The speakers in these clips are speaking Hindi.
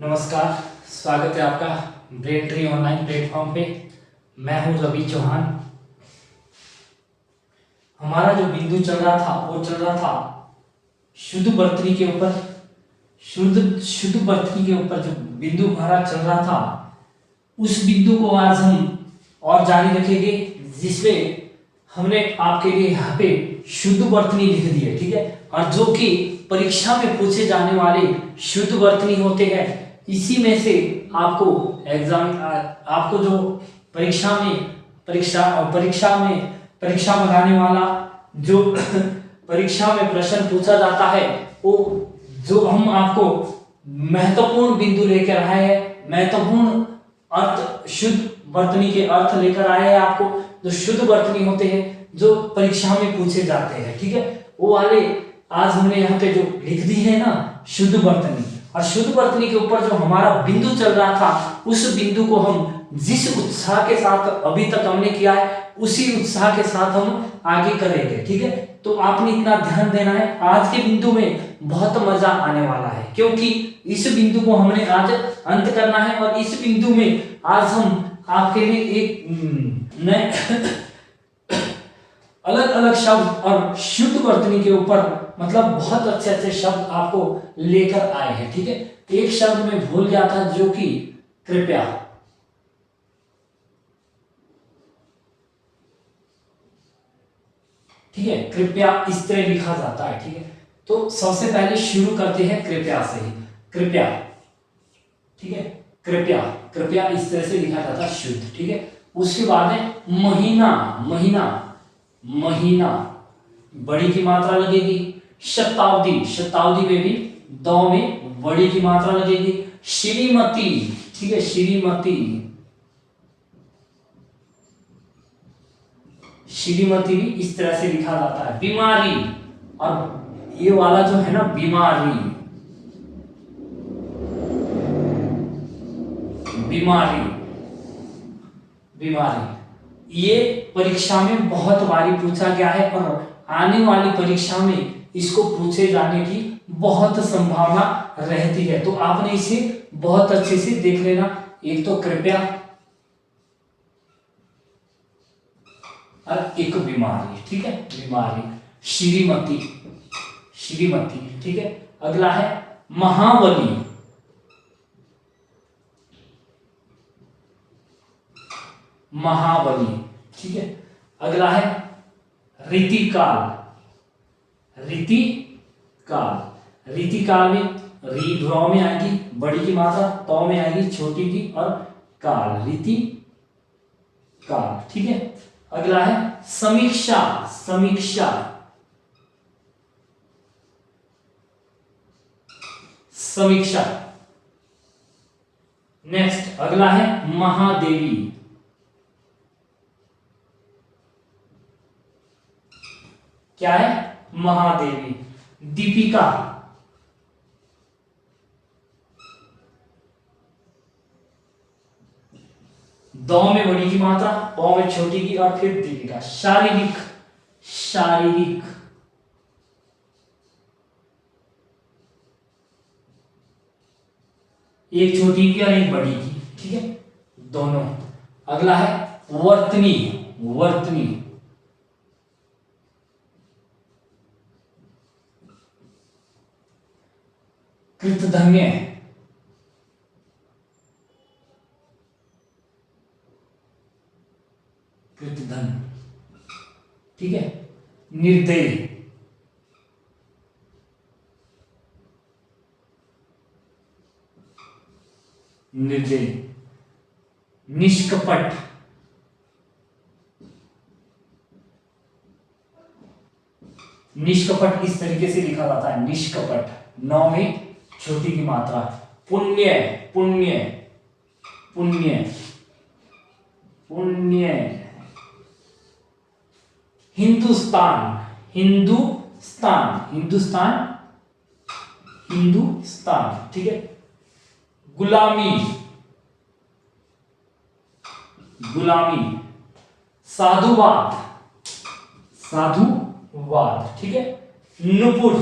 नमस्कार, स्वागत है आपका ब्रेन ट्री ऑनलाइन प्लेटफॉर्म पे। मैं हूं रवि चौहान। हमारा जो बिंदु चल रहा था वो चल रहा था शुद्ध वर्तनी के ऊपर। शुद्ध वर्तनी के ऊपर जो बिंदु हमारा चल रहा था उस बिंदु को आज हम और जारी रखेंगे, जिसमें हमने आपके लिए यहाँ पे शुद्ध वर्तनी लिख दी है, ठीक है। और जो कि परीक्षा में पूछे जाने वाले शुद्ध वर्तनी होते हैं, इसी में से आपको जो परीक्षा बनाने वाला जो परीक्षा में प्रश्न पूछा जाता है, वो जो हम आपको महत्वपूर्ण बिंदु लेकर आए हैं, महत्वपूर्ण अर्थ शुद्ध वर्तनी के अर्थ लेकर आए हैं आपको। जो शुद्ध वर्तनी होते हैं जो परीक्षा में पूछे जाते हैं, ठीक है, वो वाले आज हमने यहाँ पे जो लिख दी है ना शुद्ध वर्तनी। और शुद्ध वर्तनी के ऊपर जो हमारा बिंदु चल रहा था, उस बिंदु को हम जिस उत्साह के साथ अभी तक हमने किया है उसी उत्साह के साथ हम आगे करेंगे, ठीक है। तो आपने इतना ध्यान देना है, आज के बिंदु में बहुत मजा आने वाला है, क्योंकि इस बिंदु को हमने आज अंत करना है। और इस बिंदु में आज हम आपके लिए एक नए अलग अलग शब्द और शुद्ध वर्तनी के ऊपर मतलब बहुत अच्छे अच्छे शब्द आपको लेकर आए हैं, ठीक है। एक शब्द में भूल गया था, जो कि कृपया। ठीक है, कृपया इस तरह लिखा जाता है, ठीक है। तो सबसे पहले शुरू करते हैं कृपया से ही। कृपया, ठीक है, कृपया कृपया इस तरह से लिखा जाता है शुद्ध, ठीक है। उसके बाद है महीना। महीना बड़ी की मात्रा लगेगी। शताब्दी में भी दो में बड़ी की मात्रा लगेगी। श्रीमती, ठीक है, श्रीमती भी इस तरह से लिखा जाता है। बीमारी, और ये वाला जो है ना बीमारी, ये परीक्षा में बहुत बारी पूछा गया है और आने वाली परीक्षा में इसको पूछे जाने की बहुत संभावना रहती है। तो आपने इसे बहुत अच्छे से देख लेना। एक तो कृपया और एक बीमारी, ठीक है, बीमारी। श्रीमती, ठीक है। अगला है महाबली। ठीक है। अगला है रीतिकाल में रॉ में आएगी बड़ी की मात्रा, तो में आएगी छोटी की, और काल, रीतिकाल, ठीक है। अगला है समीक्षा। नेक्स्ट अगला है महादेवी। क्या है? महादेवी। दीपिका, दो में बड़ी की मात्रा, पौ में छोटी की, और फिर दीपिका। शारीरिक, एक छोटी की और एक बड़ी की, ठीक है, दोनों। अगला है वर्तनी। कृतधन्य, ठीक है। निर्दयी, निष्कपट, इस तरीके से लिखा जाता है, निष्कपट, नौ में छोटी की मात्रा। पुण्य, हिंदुस्तान, ठीक है। गुलामी, साधुवाद, ठीक है। नुपुर,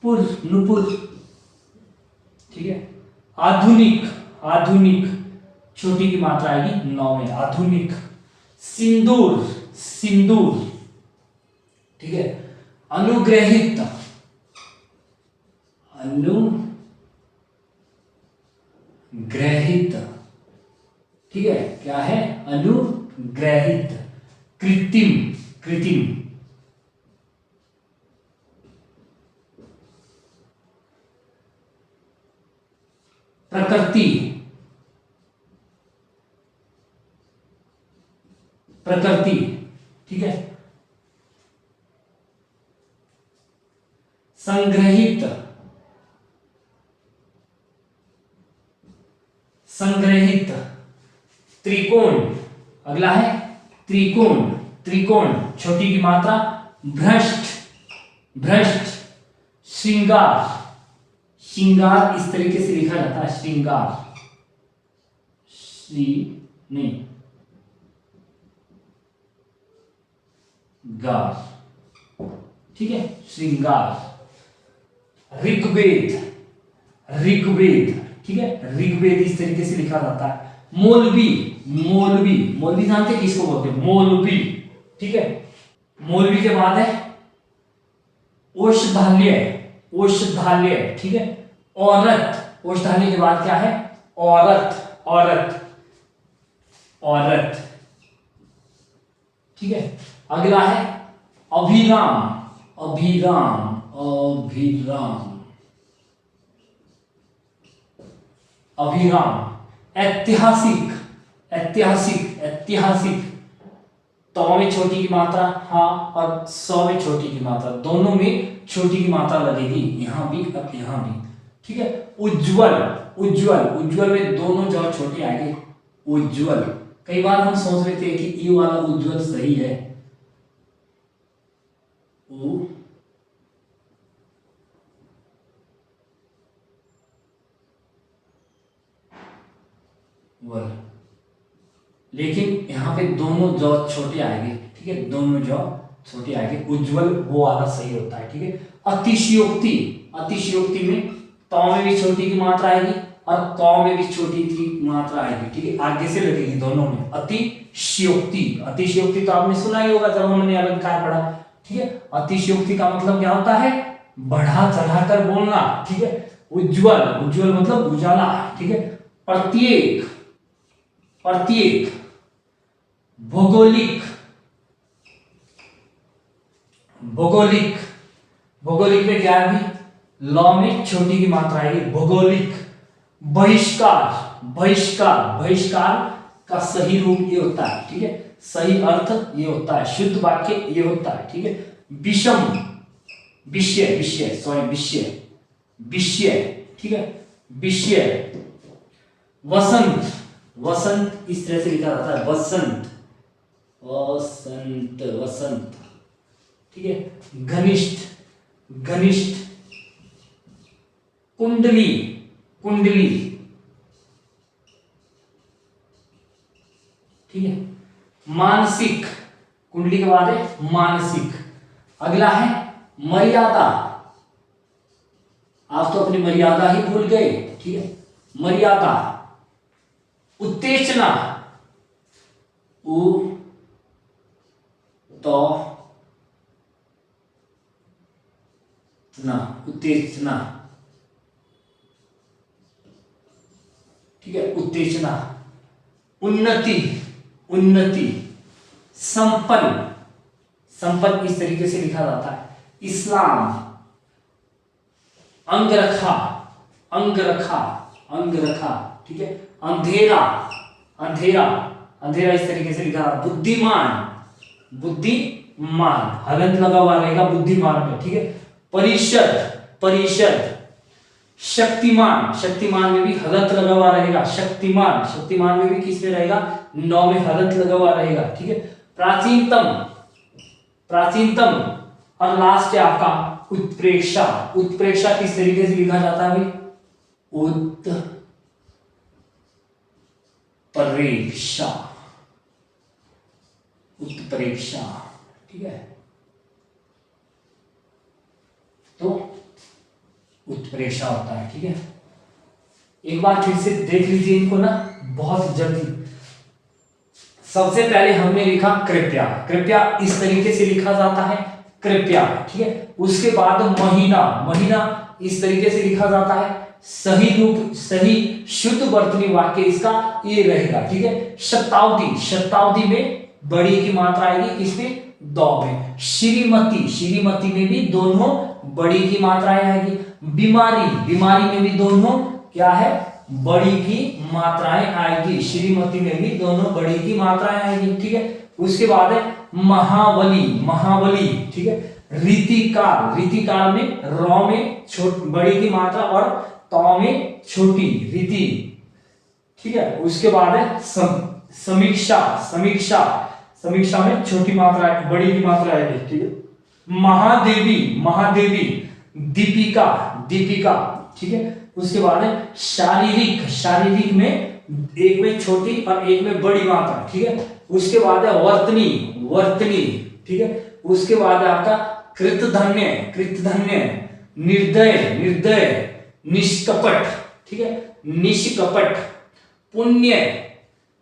पुर, नुपुर, ठीक है। आधुनिक, आधुनिक छोटी की मात्रा आएगी 9 में, आधुनिक। सिंदूर, सिंदूर, ठीक है। अनुग्रहित, अनुग्रहित, ठीक है, क्या है, अनुग्रहित। कृत्रिम, कृत्रिम, प्रकृति, प्रकृति, ठीक है। संग्रहित, संग्रहित। त्रिकोण, अगला है त्रिकोण, त्रिकोण छोटी की मात्रा। भ्रष्ट, भ्रष्ट। श्रृंगार, श्रृंगार इस तरीके से लिखा जाता है, श्रृंगार, श्री नहीं गार, ठीक है, श्रृंगार। ऋग्वेद, ऋग्वेद, ठीक है, ऋग्वेद इस तरीके से लिखा जाता है। मौलवी, मौलवी, मौलवी जानते हैं किसको बोलते हैं, मौलवी, ठीक है। मौलवी के बाद है औषधालय, औषधालय, ठीक है। औरत, औषधालय के बाद क्या है, औरत, औरत, औरत, ठीक है। अगला है अभिराम, अभिराम, अभिराम, अभिराम। ऐतिहासिक, ऐतिहासिक, ऐतिहासिक। तो में छोटी की मात्रा, हाँ, और 100 में छोटी की मात्रा, दोनों में छोटी की मात्रा लगेगी, यहां भी और यहां भी, ठीक है। उज्जवल, उज्जवल, उज्जवल में दोनों जगह छोटे आएंगे, उज्जवल। कई बार हम सोच रहे थे कि ये वाला उज्जवल सही है, उज्जवल, लेकिन यहाँ पे दोनों जौ छोटे आएंगे, ठीक है, दोनों जौ छोटे आएंगे, उज्जवल वो वाला सही होता है, ठीक है। अतिशयोक्ति, अतिशयोक्ति में तौ में भी छोटी की मात्रा आएगी और कौ में भी छोटी की मात्रा आएगी, ठीक है, आगे से लगेगी दोनों में। अतिशयोक्ति, अतिशयोक्ति तो आपने सुना ही होगा जब हमने अलंकार पढ़ा, ठीक है। अतिशयोक्ति का मतलब क्या होता है, बढ़ा चढ़ाकर बोलना, ठीक है। उज्जवल, उज्जवल मतलब उजाला, ठीक है। प्रत्येक, प्रत्येक। भौगोलिक, भौगोलिक, भौगोलिक में क्या है, लॉ में छोटी की मात्रा आएगी, भौगोलिक। बहिष्कार, बहिष्कार, बहिष्कार का सही रूप ये होता है, ठीक है, सही अर्थ ये होता है, शुद्ध वाक्य ये होता है, ठीक है। विषम, विषय, विषय, सॉरी विषय, विषय, ठीक है, विषय। वसंत, वसंत इस तरह से लिखा जाता है, वसंत, वसंत, वसंत, ठीक है। घनिष्ठ, घनिष्ठ। कुंडली, कुंडली, ठीक है। मानसिक, कुंडली के बाद है मानसिक। अगला है मर्यादा, आप तो अपनी मर्यादा ही भूल गए, ठीक है, मर्यादा। उत्तेजना, उ तो ना, उत्तेजना, ठीक है, उत्तेजना। उन्नति, उन्नति। संपन्न, संपन्न इस तरीके से लिखा जाता है। इस्लाम। अंगरखा, अंगरखा, अंगरखा, ठीक है। अंधेरा, अंधेरा, अंधेरा इस तरीके से लिखा है। बुद्धिमान, बुद्धिमान, हलंत लगा हुआ रहेगा बुद्धिमान में, ठीक है। परिषद, परिषद। शक्तिमान, शक्तिमान में भी हलंत लगा हुआ रहेगा, शक्तिमान, शक्तिमान में भी किस में रहेगा, 9 में हलंत लगा हुआ रहेगा, ठीक है। प्राचीनतम, प्राचीनतम। और लास्ट है आपका उत्प्रेक्षा, उत्प्रेक्षा किस तरीके से लिखा जाता है भाई, उत्प्रेक्षा, उत्प्रेक्षा, ठीक है। तो उत्प्रेक्षा होता है। ठीक है, एक बार फिर से देख लीजिए इनको ना, बहुत जल्दी। सबसे पहले हमने लिखा कृपया, कृपया इस तरीके से लिखा जाता है, कृपया। ठीक है, उसके बाद महीना, महीना इस तरीके से लिखा जाता है। सही रूप, सही शुद्ध वर्तनी वाक्य इसका ये रहेगा। ठीक है, शताब्दी, शताब्दी में बड़ी की मात्रा आएगी, किसमें? दो में। श्रीमती, श्रीमती में भी दोनों बड़ी की मात्राएं आएगी। बीमारी, बीमारी में भी दोनों क्या है? बड़ी की मात्राएं आएगी। श्रीमती में भी दोनों बड़ी की मात्राएं आएगी। ठीक है, उसके बाद है महाबली, महाबली। ठीक है, रीतिकाल, रीतिकाल में रौ में बड़ी की मात्रा और तौ में छोटी, रीति। ठीक है, उसके बाद है समीक्षा, समीक्षा, समीक्षा में छोटी मात्रा, बड़ी की मात्रा आएगी। ठीक है, महादेवी, महादेवी। दीपिका, दीपिका। ठीक है, उसके बाद है शारीरिक, शारीरिक में एक में छोटी और एक में बड़ी मात्रा। ठीक है, उसके बाद है वर्तनी, वर्तनी। ठीक है, उसके बाद है आपका कृतधन्य, कृतधन्य। निर्दय, निर्दय। निष्कपट। ठीक है, निष्कपट। पुण्य,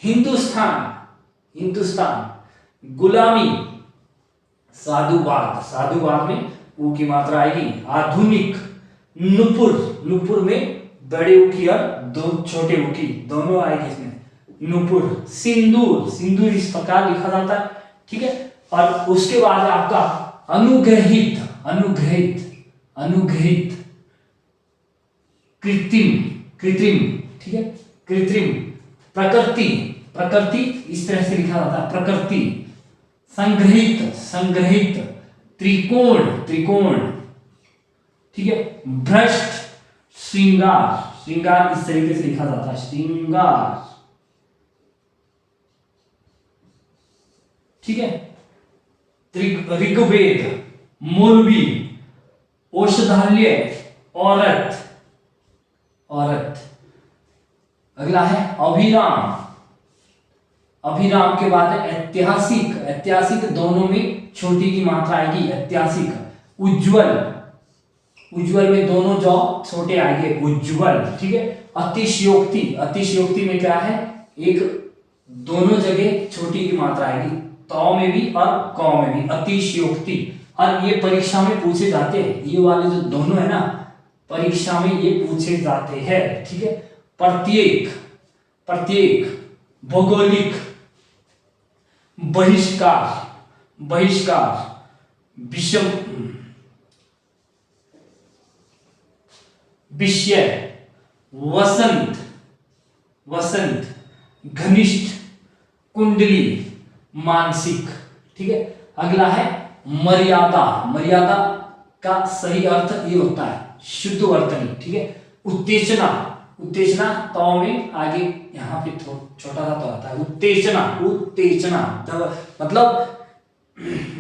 हिंदुस्तान, हिंदुस्तान। गुलामी, साधुवाद, साधुवाद में ऊ की मात्रा आएगी। आधुनिक, नुपुर, नुपुर में बड़े ऊ की और दो छोटे ऊ की दोनों आएगी इसमें, नुपुर। सिंदूर, सिंदूर इस प्रकार लिखा जाता है। ठीक है, और उसके बाद आपका अनुग्रहित, अनुग्रहित, अनुग्रहित। कृत्रिम, कृत्रिम। ठीक है, कृत्रिम। प्रकृति, प्रकृति इस तरह से लिखा जाता है, प्रकृति। संग्रहित, संग्रहित। त्रिकोण, त्रिकोण। ठीक है, भ्रष्ट, श्रृंगार, श्रृंगार इस तरीके से लिखा जाता है, श्रृंगार। ठीक है, ऋग्वेद, मौलवी। औषधालय, औरत, औरत। अगला है अभिराम, अभिराम के बाद है ऐतिहासिक, ऐतिहासिक दोनों में छोटी की मात्रा आएगी, ऐतिहासिक। उज्जवल, उज्जवल में दोनों जो छोटे आएंगे, उज्जवल। ठीक है, अतिशयोक्ति, अतिशयोक्ति में क्या है? एक दोनों जगह छोटी की मात्रा आएगी, तौ में भी और कौ में भी, अतिशयोक्ति। और ये परीक्षा में पूछे जाते हैं, ये वाले जो दोनों है ना, परीक्षा में ये पूछे जाते हैं। ठीक है, प्रत्येक, प्रत्येक। भौगोलिक, बहिष्कार, बहिष्कार। विषम, विषय। वसंत, वसंत। घनिष्ठ, कुंडली, मानसिक। ठीक है, अगला है मर्यादा, मर्यादा का सही अर्थ ये होता है शुद्ध वर्तनी। ठीक है, उत्तेजना, उत्तेजना तौ में आगे यहाँ पे छोटा सा तो आता है, उत्तेजना, उत्तेजना। मतलब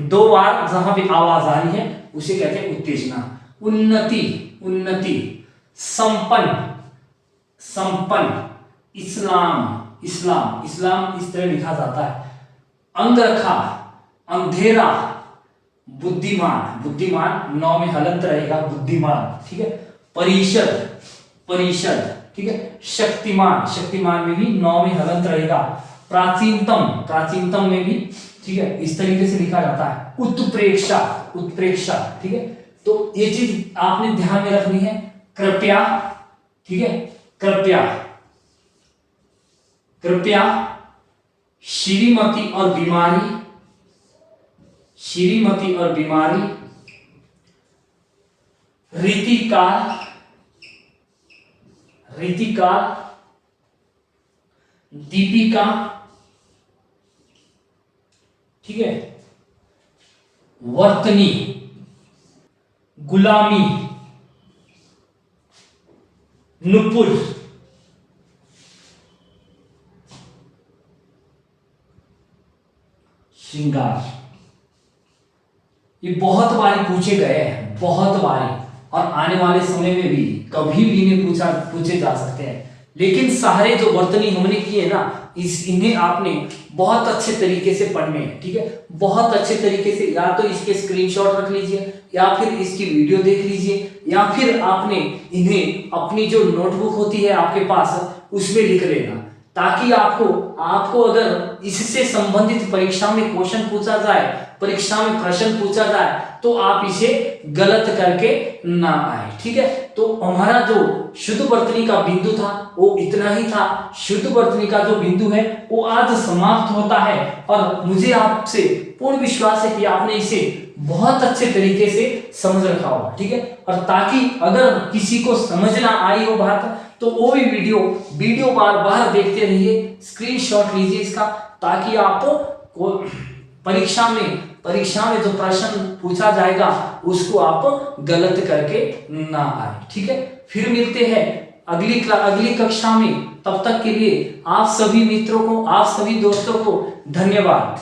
दो बार जहां पे आवाज आ रही है उसे कहते हैं उत्तेजना। उन्नति, उन्नति। संपन्न, संपन्न। इस्लाम, इस्लाम, इस्लाम इस तरह लिखा जाता है। अंगरखा, अंधेरा। बुद्धिमान, बुद्धिमान नौ में हलंत रहेगा, बुद्धिमान। ठीक है, परिषद, परिषद। ठीक है, शक्तिमान, शक्तिमान में भी नौ में हलंत रहेगा। प्राचीनतम, प्राचीनतम में भी ठीक है इस तरीके से लिखा जाता है। उत्प्रेक्षा, उत्प्रेक्षा। ठीक है, तो ये चीज आपने ध्यान में रखनी है। कृपया, ठीक है, कृपया, कृपया। श्रीमती और बीमारी, श्रीमती और बीमारी। रीतिकाल, रीतिकाल। दीपिका। ठीक है, वर्तनी। गुलामी। नुपुर। श्रृंगार। ये बहुत बारी पूछे गए हैं, बहुत बारी, और आने वाले समय में भी कभी भी इन्हें पूछे जा सकते हैं। लेकिन सारे जो वर्तनी हमने किए ना इन्हें आपने बहुत अच्छे तरीके से पढ़ने हैं, ठीक है। बहुत अच्छे तरीके से या तो इसके स्क्रीनशॉट रख लीजिए, या फिर इसकी वीडियो देख लीजिए, या फिर आपने इन्हें अपनी जो नोटबुक होती है आपके पास उसमें लिख लेना, ताकि आपको अगर इससे संबंधित परीक्षा में क्वेश्चन पूछा जाए, परीक्षा में प्रश्न पूछा जाए, तो आप इसे गलत करके ना आए, ठीक है। तो हमारा जो शुद्ध वर्तनी का बिंदु था वो इतना ही था। शुद्ध वर्तनी का जो बिंदु है वो आज समाप्त होता है, और मुझे आपसे पूर्ण विश्वास है कि आपने इसे बहुत अच्छे तरीके से समझ रखा होगा, ठीक है। और ताकि अगर किसी को समझ ना आई हो बात, तो वो भी वीडियो बार बार देखते रहिए, स्क्रीनशॉट लीजिए इसका, ताकि आपको परीक्षा में जो प्रश्न पूछा जाएगा उसको आप गलत करके ना आए, ठीक है। फिर मिलते हैं अगली कक्षा में। तब तक के लिए आप सभी मित्रों को, आप सभी दोस्तों को धन्यवाद।